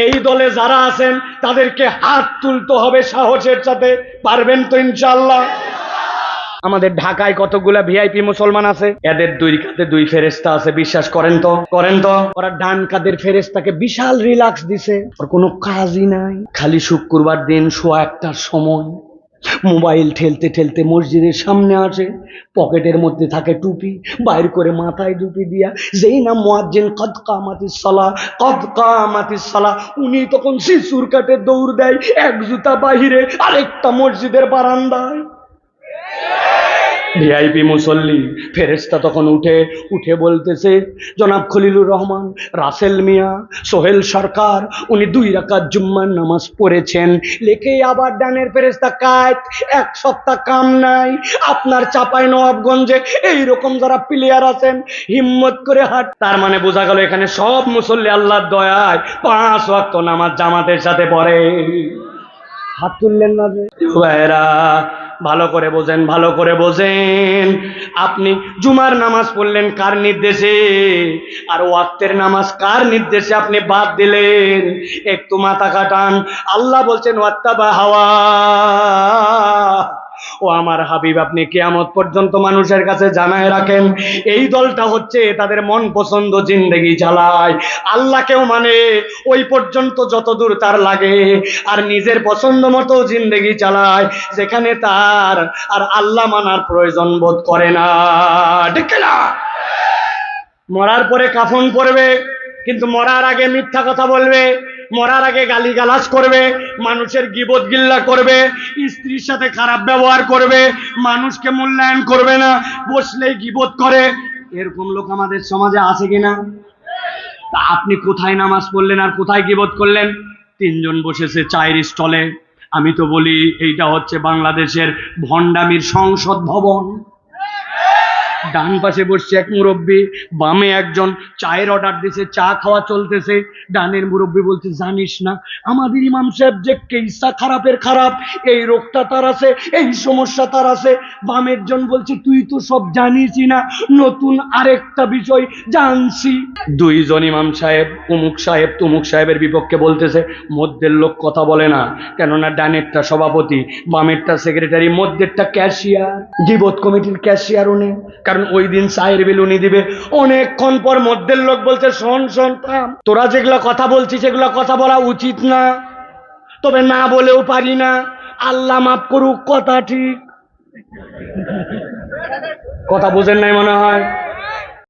এই দলে যারা আছেন তাদেরকে হাত তুলতে হবে সাহসের সাথে। পারবেন তো ইনশাআল্লাহ? আমাদের ঢাকায় কতগুলা ভিআইপি মুসলমান আছে, এদের দুই কাঁধে দুই ফেরেশতা আছে, বিশ্বাস করেন তো? করেন তো? ওরা ডান কাঁধের ফেরেশতাকে বিশাল রিল্যাক্স দিছে, ওর কোনো কাজই নাই। খালি শুক্রবার দিন সোয়া 1টার সময় মোবাইল ঠেলতে ঠেলতে মসজিদের সামনে আসে, পকেটের মধ্যে থাকে টুপি, বাইর করে মাথায় টুপি দিয়া যেই না মুয়াজ্জিন কদ কামাতিস সালাহ কদ কামাতিস সালাহ, উনি তখন শিশুর কাটে দৌড় দেয়, এক জুতা বাহিরে আরেকটা মসজিদের বারান্দায়। ভিআইপি মুসল্লি ফেরেশতা তখন উঠে বলতেছে, জনাব খলিলুর রহমান, রাসেল মিয়া, সোহেল সরকার, উনি 2 রাকাত জুম্মার নামাজ পড়েছেন। লেখে আবার ডানের ফেরেশতা কাট, 1 সপ্তাহ কাম নাই। আপনার চাপাই নবাবগঞ্জে এইরকম যারা প্লেয়ার আছেন হিম্মত করে হাট। তার মানে বোঝা গেল এখানে সব মুসল্লি আল্লাহর দয়ায় 5 ওয়াক্ত নামাজ জামাতের সাথে পড়ে। হাত তুললেন না যে ভাইরা? ভালো করে বোঝেন, ভালো করে বোঝেন। আপনি জুমার নামাজ পড়লেন কার নির্দেশে? আর ওয়াক্তের নামাজ কার নির্দেশে আপনি বাদ দিলেন? একটু মাথা কাটান। আল্লাহ বলছেন ওয়াত্তাবা হাওয়া। ও আমার হাবিব, আপনি কিয়ামত পর্যন্ত মানুষের কাছে জানায় রাখেন, এই দলটা হচ্ছে তাদের মন পছন্দ জিন্দেগি চালায়, আল্লাহকেও মানে ওই পর্যন্ত যতদূর তার লাগে, আর নিজের পছন্দ মতো জিন্দেগি চালায় যেখানে তার আর আল্লাহ মানার প্রয়োজন বোধ করে না। ঠিক না? মরার পরে কাফন পরবে, কিন্তু মরার আগে মিথ্যা কথা বলবে, মরার আগে গালিগালাজ করবে, মানুষের গিবত গিল্লা করবে, স্ত্রীর সাথে খারাপ ব্যবহার করবে, মানুষকে মূল্যায়ন করবে না, বসলেই গিবত করে। এরকম লোক আমাদের সমাজে আছে কিনা? তা আপনি কোথায় নামাজ পড়লেন আর কোথায় গিবত করলেন? 3 জন বসেছে চায়ের স্টলে। আমি তো বলি এইটা হচ্ছে বাংলাদেশের ভণ্ডামির সংসদ ভবন। ডান পাশে বসছে এক মুরব্বী, বামে একজন চায়ের অর্ডার দিছে, চা খাওয়া চলতেছে। ডানের মুরব্বী বলছে, জানিস না আমাদের ইমাম সাহেব যে কেইসা খারাপের খারাপ, এই রোগটা তার আছে, এই সমস্যা তার আছে। বামের জন বলছে, তুই তো সব জানিসই না, নতুন আরেকটা বিষয় জানছি। 2 জন ইমাম সাহেব অমুক সাহেব তমুক সাহেবের বিপক্ষে বলতেছে। মধ্যের লোক কথা বলে না, কেননা ডানেরটা সভাপতি, বামেরটা সেক্রেটারি, মধ্যেরটা ক্যাশিয়ার, গিবত কমিটির ক্যাশিয়ার উনি। কারণ ওই দিন চায়ের বিল উনি দিবে। অনেকক্ষণ পর মধ্যের লোক বলছে, শোন শোন থাম, তোরা যেগুলা কথা বলছিস সেগুলা কথা বলা উচিত না, তবে না বলেও পারি না, আল্লাহ মাফ করুক, কথা ঠিক। কথা বোঝেন নাই মনে হয়।